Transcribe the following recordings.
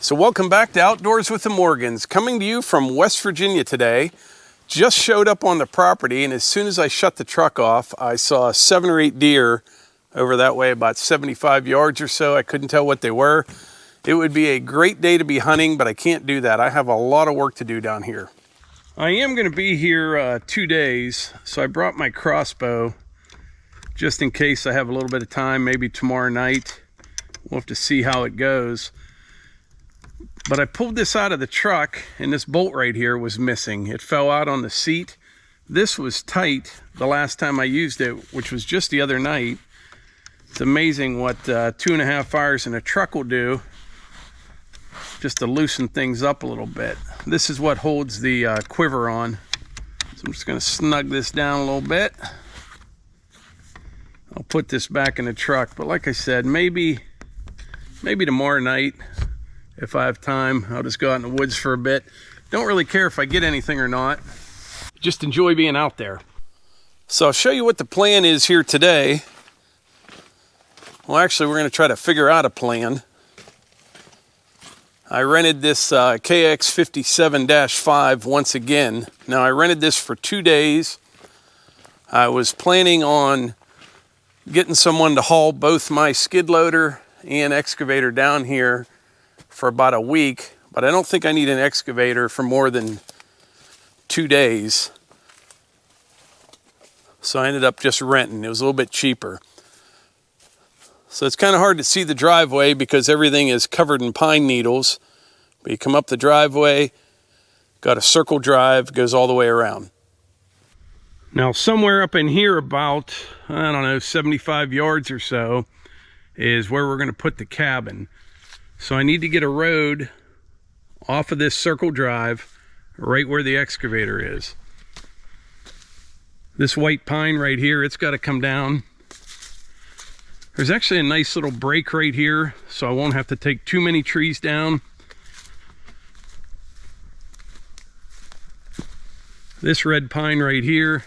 So welcome back to Outdoors with the Morgans, coming to you from West Virginia today. Just showed up on the property, and as soon as I shut the truck off, I saw 7 or 8 deer over that way, about 75 yards or so. I couldn't tell what they were. It would be a great day to be hunting, but I can't do that. I have a lot of work to do down here. I am going to be here 2 days, so I brought my crossbow just in case I have a little bit of time, maybe tomorrow night. We'll have to see how it goes. But I pulled this out of the truck, and this bolt right here was missing. It fell out on the seat. This was tight the last time I used it, which was just the other night. It's amazing what 2.5 fires in a truck will do just to loosen things up a little bit. This is what holds the quiver on. So I'm just going to snug this down a little bit. I'll put this back in the truck, but like I said, maybe tomorrow night, if I have time, I'll just go out in the woods for a bit. Don't really care if I get anything or not. Just enjoy being out there. So I'll show you what the plan is here today. Well, actually, we're going to try to figure out a plan. I rented this KX57-5 once again. Now, I rented this for 2 days. I was planning on getting someone to haul both my skid loader and excavator down here for about a week, but I don't think I need an excavator for more than 2 days. So I ended up just renting. It was a little bit cheaper. So it's kind of hard to see the driveway because everything is covered in pine needles. But you come up the driveway, got a circle drive, goes all the way around. Now somewhere up in here about, I don't know, 75 yards or so is where we're going to put the cabin. So I need to get a road off of this circle drive right where the excavator is. This white pine right here, it's got to come down. There's actually a nice little break right here, so I won't have to take too many trees down. This red pine right here.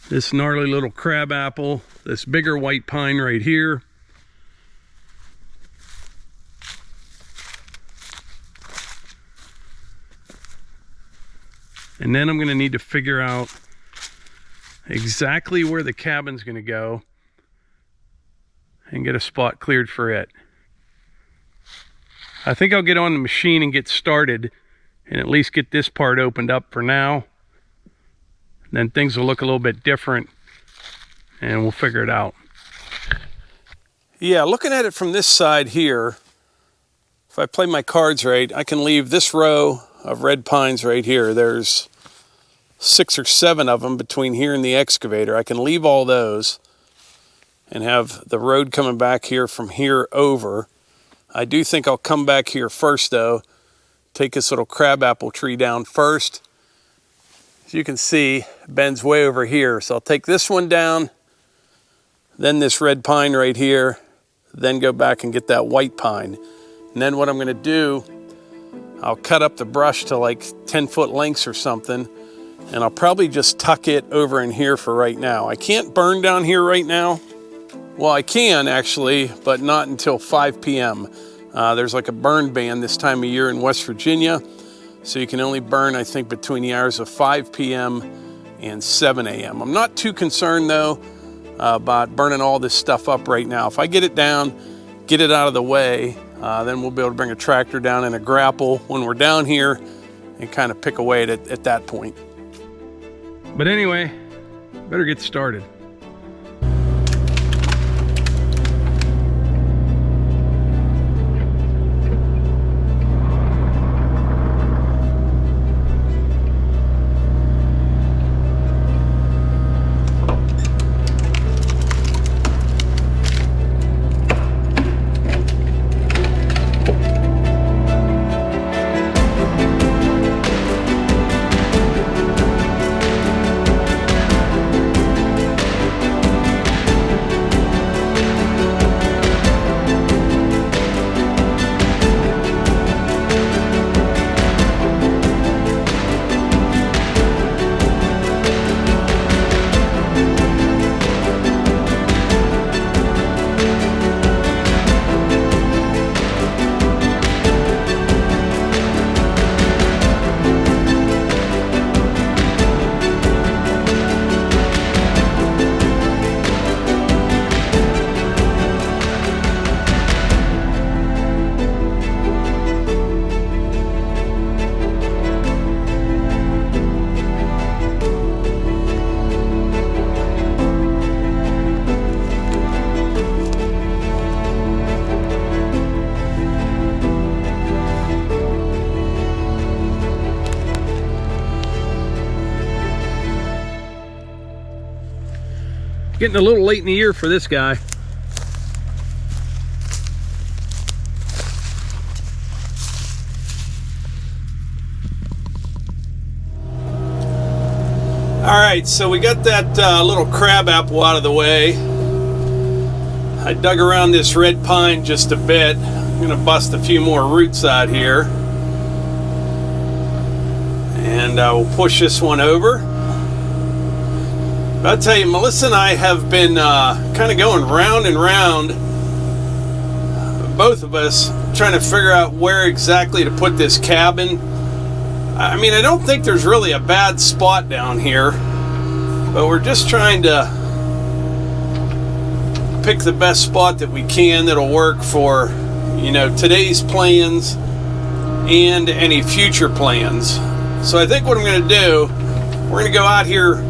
This gnarly little crab apple, this bigger white pine right here. And then I'm going to need to figure out exactly where the cabin's going to go and get a spot cleared for it. I think I'll get on the machine and get started and at least get this part opened up for now. Then things will look a little bit different and we'll figure it out. Yeah, looking at it from this side here, if I play my cards right, I can leave this row of red pines right here. There's 6 or 7 of them between here and the excavator. I can leave all those and have the road coming back here from here over. I do think I'll come back here first though, take this little crabapple tree down first. As you can see, it bends way over here. So I'll take this one down, then this red pine right here, then go back and get that white pine. And then what I'm gonna do, I'll cut up the brush to like 10-foot lengths or something, and I'll probably just tuck it over in here for right now. I can't burn down here right now. Well, I can actually, but not until 5 p.m. There's like a burn ban this time of year in West Virginia. So you can only burn, I think, between the hours of 5 p.m. and 7 a.m. I'm not too concerned, though, about burning all this stuff up right now. If I get it down, get it out of the way, then we'll be able to bring a tractor down and a grapple when we're down here and kind of pick away at that point. But anyway, better get started. Getting a little late in the year for this guy. Alright, so we got that little crab apple out of the way. I dug around this red pine just a bit. I'm going to bust a few more roots out here. And we'll push this one over. But I'll tell you, Melissa and I have been kind of going round and round, both of us, trying to figure out where exactly to put this cabin. I mean, I don't think there's really a bad spot down here, but we're just trying to pick the best spot that we can that'll work for, you know, today's plans and any future plans. So I think what I'm going to do, we're going to go out here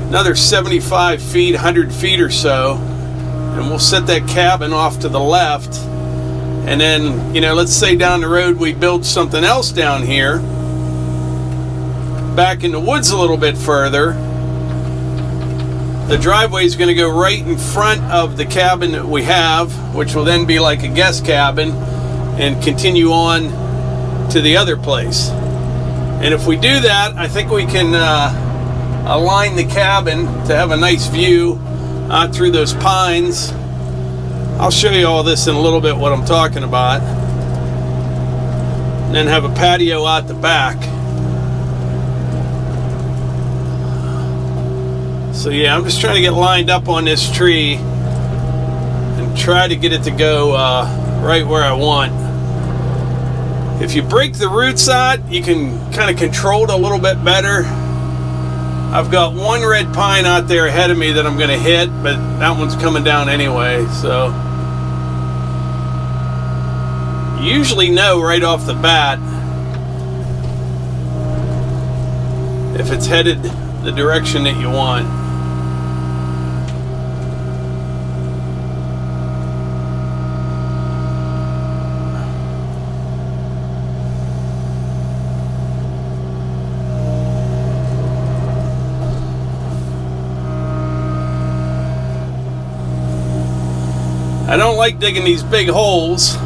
another 75 feet, 100 feet or so, and we'll set that cabin off to the left. And then, you know, let's say down the road we build something else down here, back in the woods a little bit further. The driveway is going to go right in front of the cabin that we have, which will then be like a guest cabin, and continue on to the other place. And if we do that, I think we can align the cabin to have a nice view out through those pines. I'll show you all this in a little bit, what I'm talking about. And then have a patio out the back. So yeah, I'm just trying to get lined up on this tree and try to get it to go right where I want. If you break the roots out, you can kind of control it a little bit better. I've got one red pine out there ahead of me that I'm going to hit, but that one's coming down anyway. So you usually know right off the bat if it's headed the direction that you want. I don't like digging these big holes,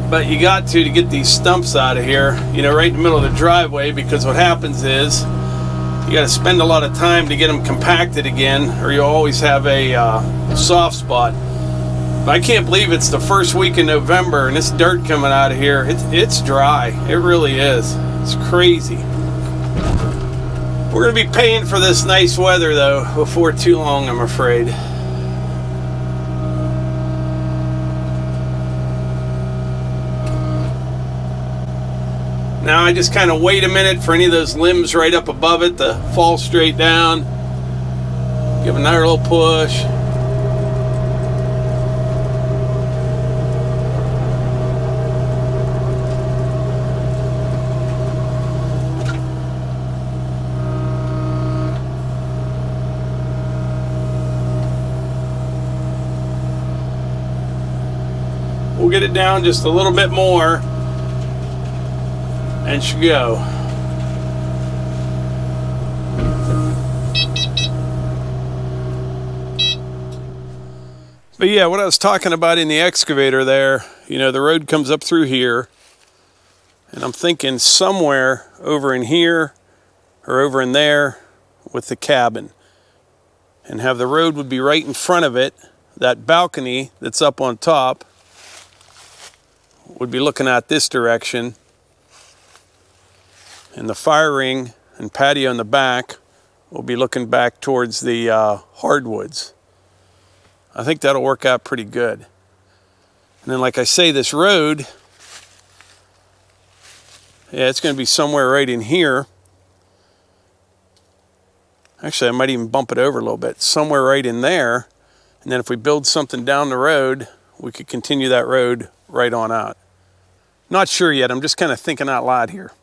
but you got to get these stumps out of here, you know, right in the middle of the driveway, because what happens is you got to spend a lot of time to get them compacted again, or you'll always have a soft spot. But I can't believe it's the first week in November and this dirt coming out of here. It's dry. It really is. It's crazy. We're going to be paying for this nice weather, though, before too long, I'm afraid. Now I just kind of wait a minute for any of those limbs right up above it to fall straight down. Give another little push. We'll get it down just a little bit more and should go. But yeah, what I was talking about in the excavator there, you know, the road comes up through here, and I'm thinking somewhere over in here or over in there with the cabin, and have the road would be right in front of it. That balcony that's up on top would be looking at this direction, and the fire ring and patio in the back will be looking back towards the hardwoods. I think that'll work out pretty good. And then, like I say, this road, yeah, it's going to be somewhere right in here. Actually, I might even bump it over a little bit, somewhere right in there. And then if we build something down the road, we could continue that road right on out. Not sure yet. I'm just kind of thinking out loud here.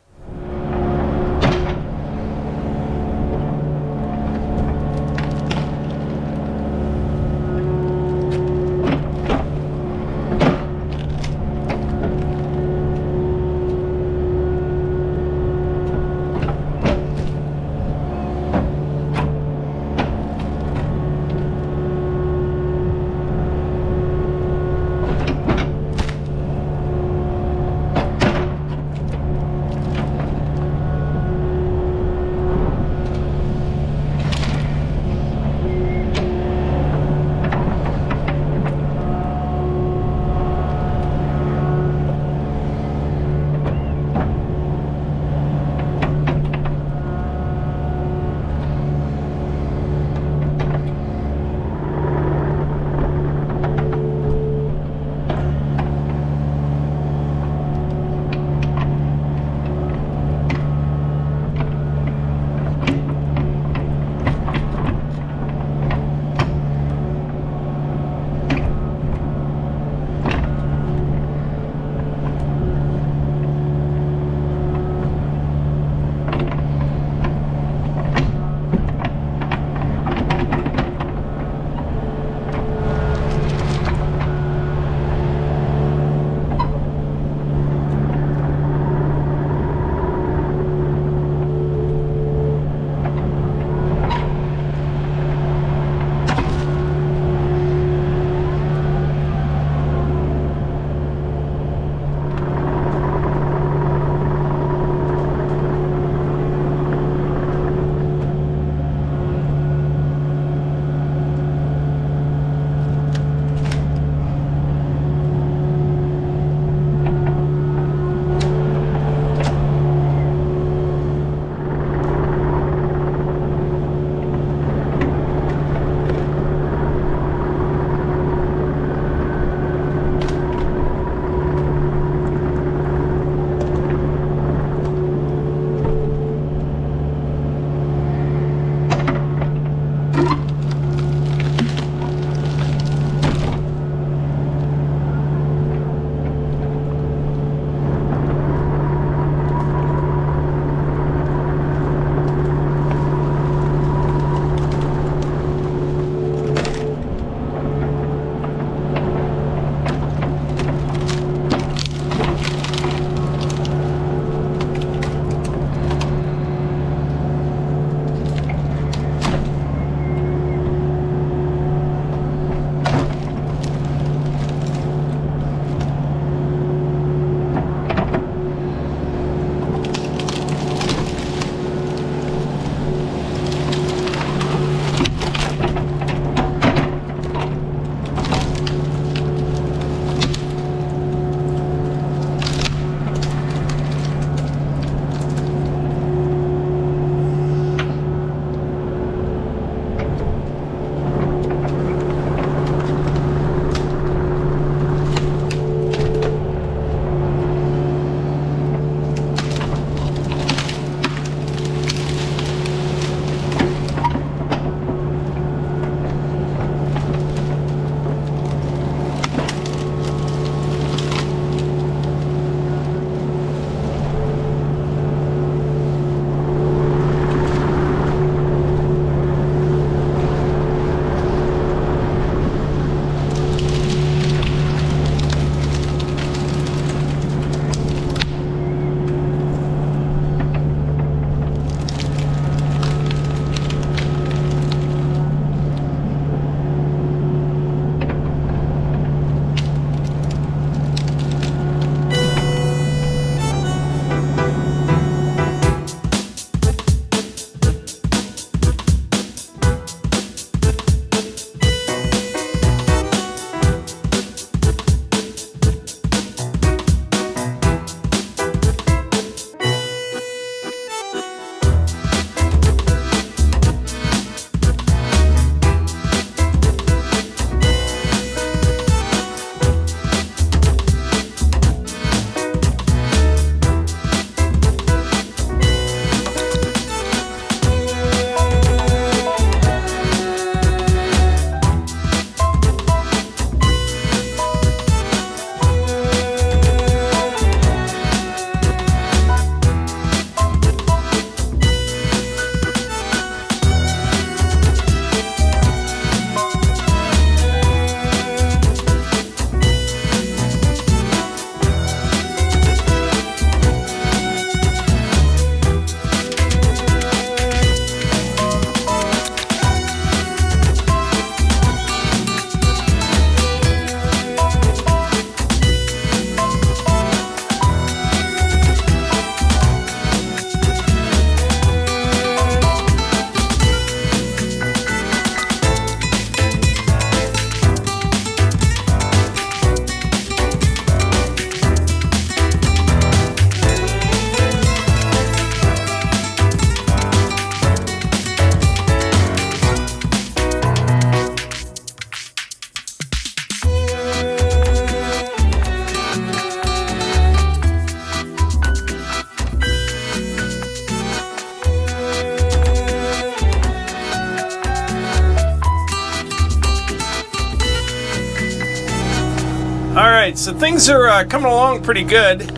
Alright, so things are coming along pretty good.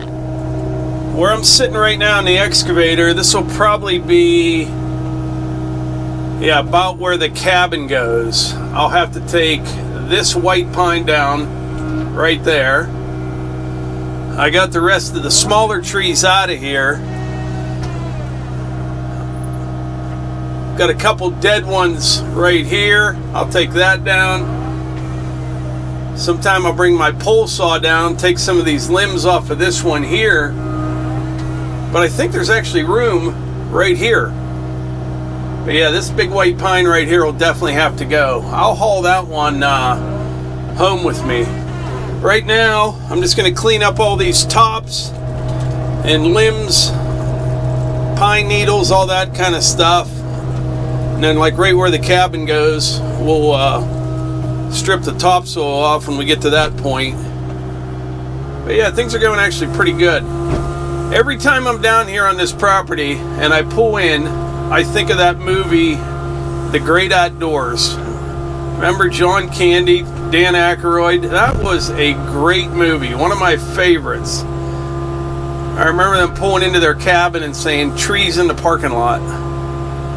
Where I'm sitting right now in the excavator, this will probably be, yeah, about where the cabin goes. I'll have to take this white pine down right there. I got the rest of the smaller trees out of here. Got a couple dead ones right here. I'll take that down. Sometime I'll bring my pole saw down, take some of these limbs off of this one here. But I think there's actually room right here. But yeah, this big white pine right here will definitely have to go. I'll haul that one home with me. Right now, I'm just going to clean up all these tops and limbs, pine needles, all that kind of stuff. And then like right where the cabin goes, we'll strip the topsoil off when we get to that point. But yeah, things are going actually pretty good. Every time I'm down here on this property and I pull in, I think of that movie, The Great Outdoors. Remember John Candy, Dan Aykroyd? That was a great movie, one of my favorites. I remember them pulling into their cabin and saying, trees in the parking lot.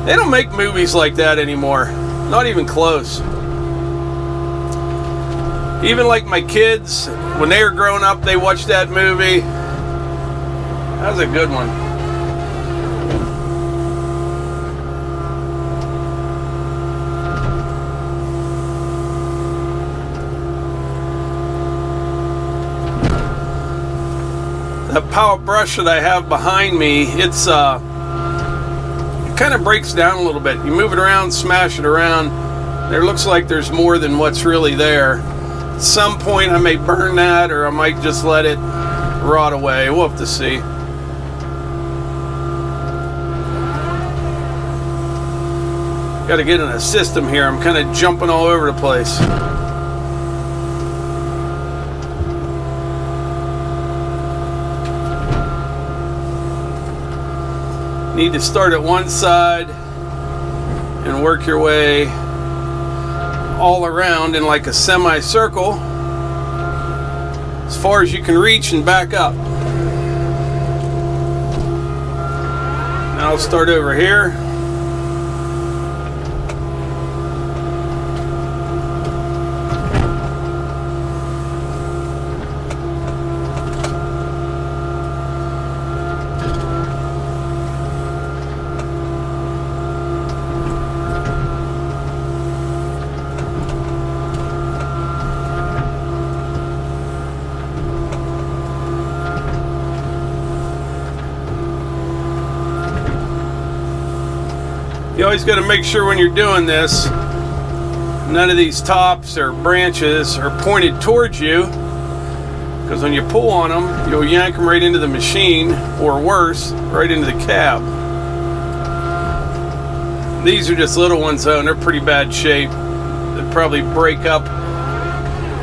They don't make movies like that anymore, not even close. Even like my kids, when they were growing up, they watched that movie. That was a good one. That power brush that I have behind me, it's it kind of breaks down a little bit. You move it around, smash it around, there looks like there's more than what's really there. At some point I may burn that, or I might just let it rot away. We'll have to see. Got to get in a system here. I'm kind of jumping all over the place. Need to start at one side and work your way all around in like a semicircle as far as you can reach and back up. Now I'll start over here. You always got to make sure when you're doing this, none of these tops or branches are pointed towards you, because when you pull on them, you'll yank them right into the machine, or worse, right into the cab. These are just little ones though, and they're pretty bad shape. They'd probably break up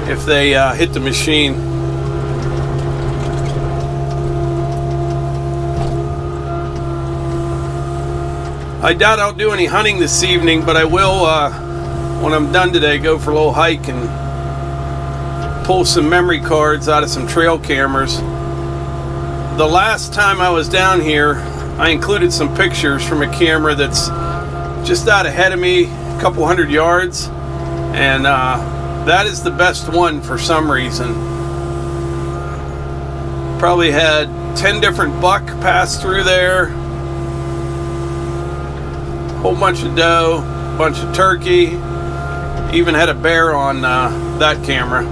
if they hit the machine. I doubt I'll do any hunting this evening, but I will, when I'm done today, go for a little hike and pull some memory cards out of some trail cameras. The last time I was down here, I included some pictures from a camera that's just out ahead of me, a couple hundred yards, and that is the best one for some reason. Probably had 10 different buck pass through there. Whole bunch of doe, bunch of turkey, even had a bear on that camera.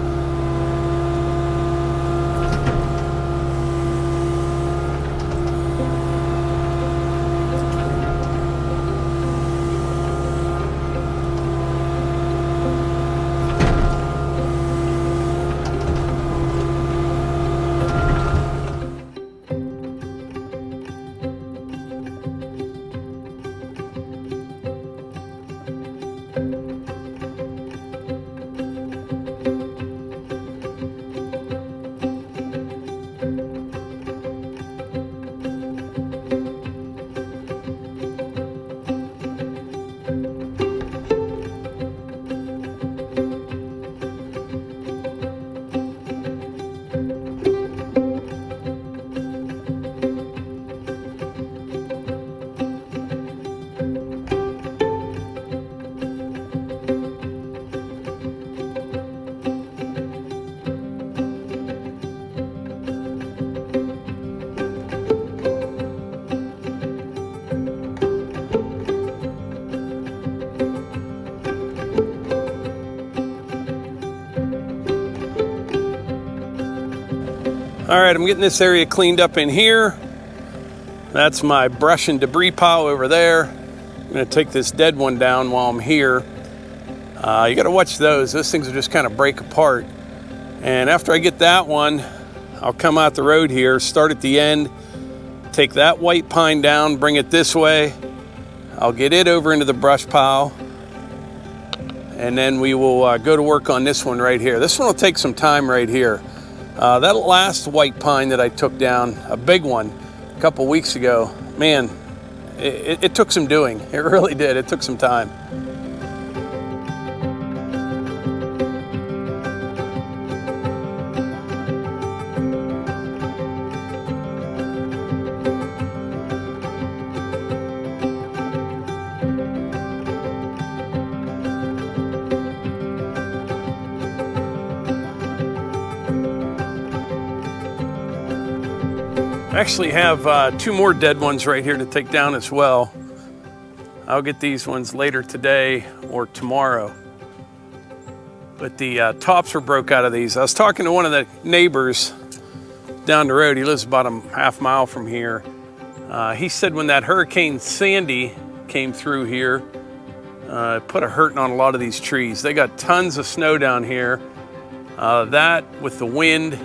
All right, I'm getting this area cleaned up in here. That's my brush and debris pile over there. I'm gonna take this dead one down while I'm here. You gotta watch those. Those things will just kind of break apart. And after I get that one, I'll come out the road here, start at the end, take that white pine down, bring it this way. I'll get it over into the brush pile. And then we will go to work on this one right here. This one will take some time right here. That last white pine that I took down, a big one, a couple weeks ago, man, it took some doing. It really did. It took some time. I actually have 2 more dead ones right here to take down as well. I'll get these ones later today or tomorrow. But the tops were broke out of these. I was talking to one of the neighbors down the road. He lives about a half mile from here. He said when that Hurricane Sandy came through here, it put a hurting on a lot of these trees. They got tons of snow down here. That with the wind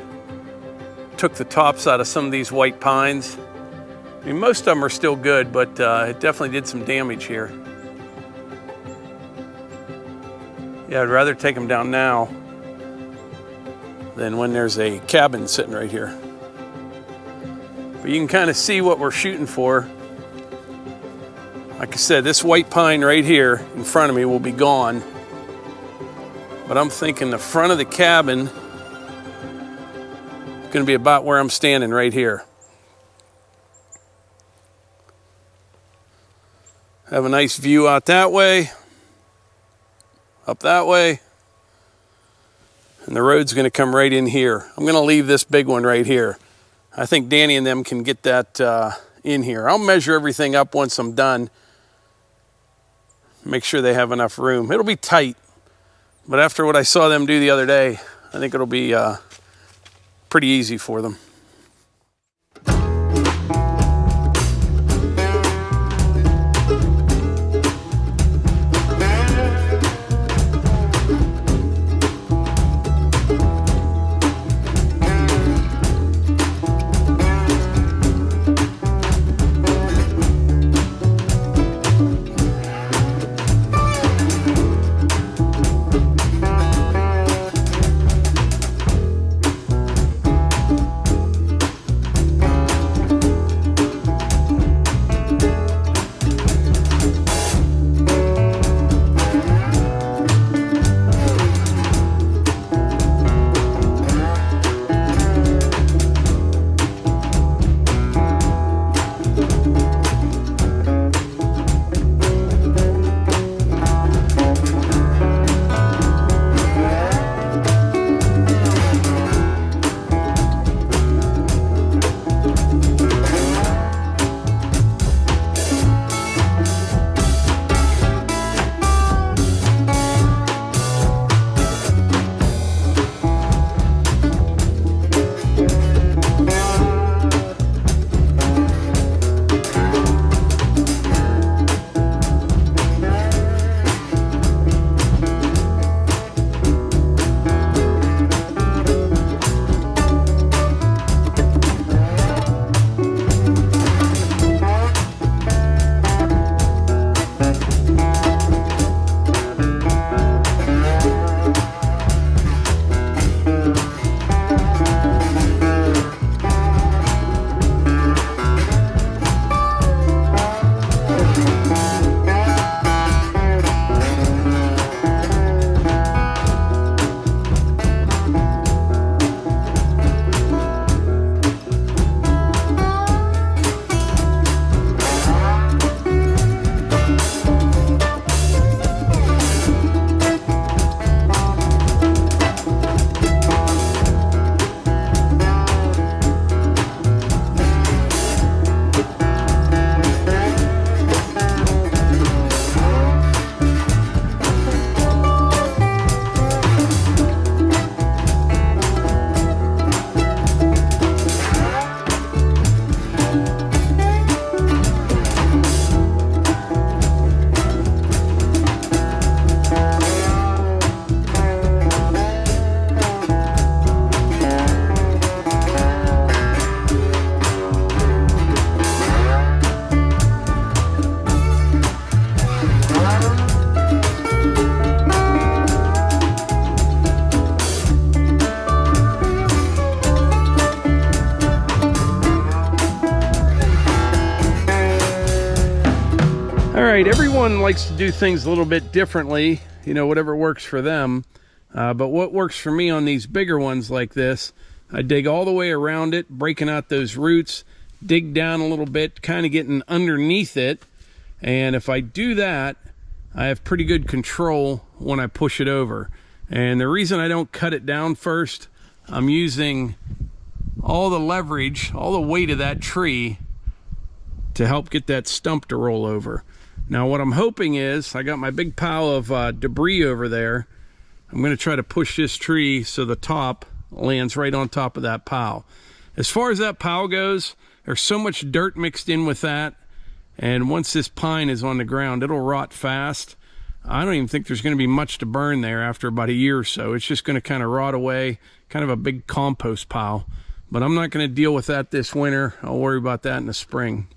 took the tops out of some of these white pines. I mean, most of them are still good, but it definitely did some damage here. Yeah, I'd rather take them down now than when there's a cabin sitting right here. But you can kind of see what we're shooting for. Like I said, this white pine right here in front of me will be gone. But I'm thinking the front of the cabin going to be about where I'm standing right here. Have a nice view out that way, up that way, and the road's going to come right in here. I'm going to leave this big one right here. I think Danny and them can get that in here. I'll measure everything up once I'm done. Make sure they have enough room. It'll be tight, but after what I saw them do the other day, I think it'll be pretty easy for them. right, everyone likes to do things a little bit differently, you know, whatever works for them. But what works for me on these bigger ones like this, I dig all the way around it, breaking out those roots, dig down a little bit, kind of getting underneath it. And if I do that, I have pretty good control when I push it over. And the reason I don't cut it down first, I'm using all the leverage, all the weight of that tree to help get that stump to roll over. Now what I'm hoping is, I got my big pile of debris over there. I'm going to try to push this tree so the top lands right on top of that pile. As far as that pile goes, there's so much dirt mixed in with that, and once this pine is on the ground, it'll rot fast. I don't even think there's going to be much to burn there after about a year or so. It's just going to kind of rot away, kind of a big compost pile. But I'm not going to deal with that this winter. I'll worry about that in the spring.